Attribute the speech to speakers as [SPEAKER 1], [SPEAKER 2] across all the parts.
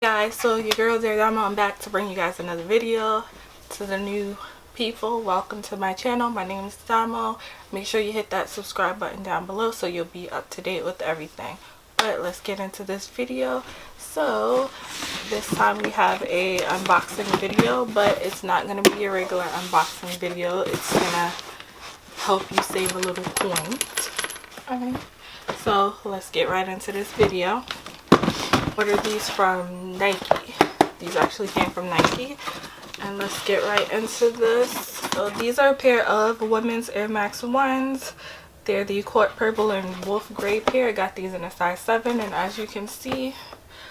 [SPEAKER 1] Guys, so your girl there, I'm back to bring you guys another video. To the new people, welcome to my channel. My name is Damo. Make sure you hit that subscribe button down below so you'll be up to date with everything. But let's get into this video. So this time we have a unboxing video, but it's not going to be a regular unboxing video. It's gonna help you save a little coins. Alright, so let's get right into this video. Ordered these from Nike. These actually came from Nike, and let's get right into this. So these are a pair of women's Airmax 1s. They're the Court Purple and Wolf Gray pair. I got these in a size 7, and as you can see,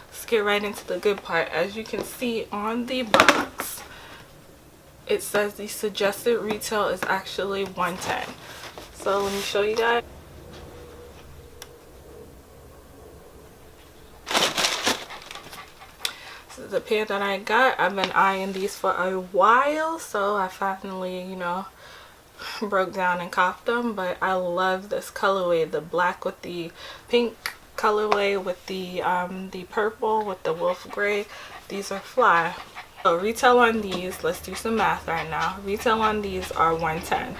[SPEAKER 1] let's get right into the good part. As you can see on the box, it says the suggested retail is actually $110. So let me show you guys. This is the pair that I got. I've been eyeing these for a while, so I finally, broke down and copped them. But I love this colorway, the black with the pink colorway with the purple with the wolf gray. These are fly. So retail on these, let's do some math right now. Retail on these are $110.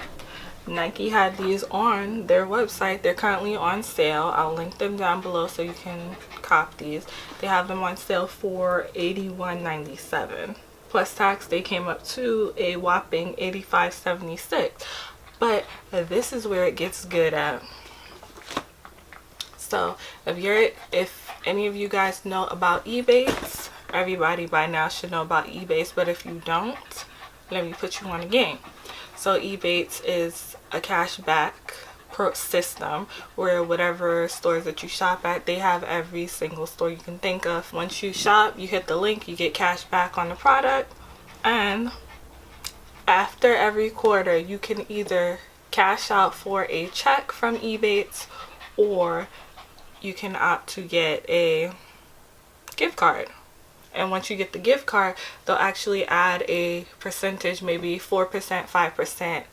[SPEAKER 1] Nike had these on their website. They're currently on sale. I'll link them down below so you can cop these. They have them on sale for $81.97. Plus tax, they came up to a whopping $85.76. But this is where it gets good at. So if any of you guys know about EBATES, everybody by now should know about EBATES, but if you don't, let me put you on a game. So EBATES is a cashback system where whatever stores that you shop at, they have every single store you can think of. Once you shop, you hit the link, you get cash back on the product, and after every quarter you can either cash out for a check from EBATES, or you can opt to get a gift card. And once you get the gift card, they'll actually add a percentage, maybe 4%, 5%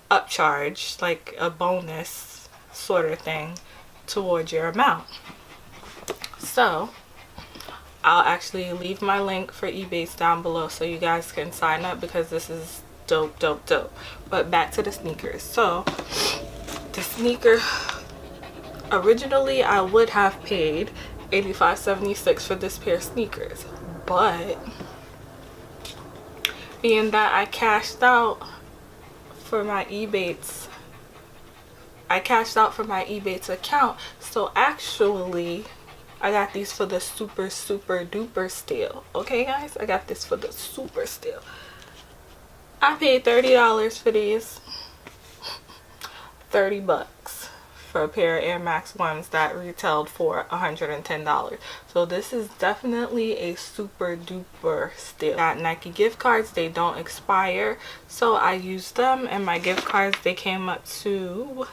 [SPEAKER 1] upcharge, like a bonus sort of thing towards your amount. So I'll actually leave my link for EBATES down below so you guys can sign up, because this is dope. But back to the sneakers. So the sneaker, originally I would have paid $85.76 for this pair of sneakers, but being that I cashed out for my EBATES, account, so actually I got these for the super duper steal. Okay guys, I got this for the super steal. I paid $30 for these. $30 for a pair of Airmax 1s that retailed for $110. So this is definitely a super duper steal. Got Nike gift cards, they don't expire, so I used them, and my gift cards, they came up to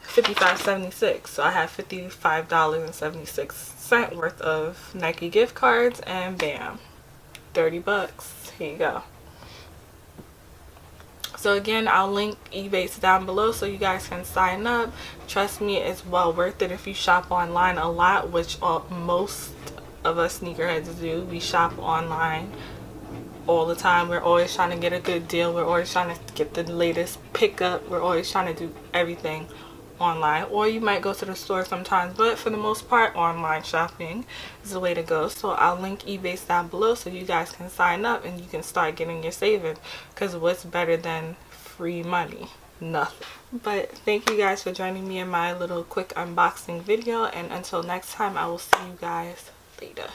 [SPEAKER 1] $55.76. So I have $55.76 worth of Nike gift cards, and bam, $30. Here you go. So again, I'll link EBATES down below so you guys can sign up. Trust me, it's well worth it if you shop online a lot, which most of us sneakerheads do. We shop online all the time. We're always trying to get a good deal. We're always trying to get the latest pickup. We're always trying to do everything online. Or you might go to the store sometimes, but for the most part, online shopping is the way to go. So I'll link EBATES down below so you guys can sign up and you can start getting your savings, because what's better than free money? Nothing. But thank you guys for joining me in my little quick unboxing video, and until next time, I will see you guys later.